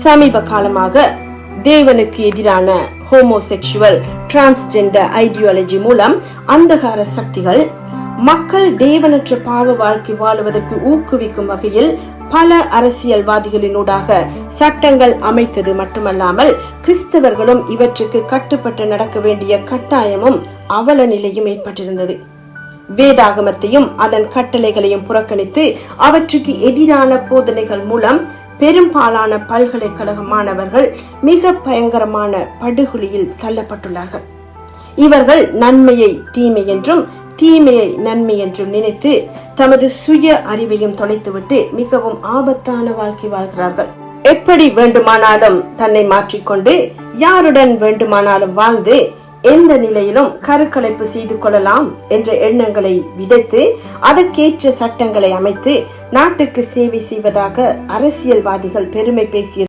சமீப காலமாக தேவனுக்கு எதிரான ஹோமோசெக்சுவல் டிரான்ஸ்ஜெண்டர் ஐடியாலஜி மூலம் அந்தகார சக்திகள் மக்கள் தேவனற்ற பாவ வாழ்க்கை வாழுவதற்கு ஊக்குவிக்கும் வகையில் பல அரசியல்வாதிகளினூடாக சட்டங்கள் அமைத்தது மட்டுமல்லாமல் கிறிஸ்தவர்களும் இவற்றுக்கு கட்டுப்பட்டு நடக்க வேண்டிய கட்டாயமும் அவல நிலையும் ஏற்பட்டிருந்தது. வேதாகமத்தையும் அதன் கட்டளைகளையும் புறக்கணித்து அவற்றுக்கு எதிரான போதனைகள் மூலம் பெரும்பாலான பல்கலைக்கழக மாணவர்கள் மிக பயங்கரமான படுகொலியில் தள்ளப்பட்டுள்ளார்கள். இவர்கள் நன்மையை தீமை என்றும் தீமையை நன்மை என்றும் நினைத்து தமது சுய அறிவையும் தொலைத்துவிட்டு மிகவும் ஆபத்தான வாழ்க்கை வாழ்கிறார்கள். எப்படி வேண்டுமானாலும் தன்னை மாற்றிக்கொண்டு யாருடன் வேண்டுமானாலும் வாழ்ந்து எந்த நிலையிலும் கருக்கலைப்பு செய்து கொள்ளலாம் என்ற எண்ணங்களை விதைத்து அதற்கேற்ற சட்டங்களை அமைத்து நாட்டுக்கு சேவை செய்வதாக அரசியல்வாதிகள் பெருமை பேசிய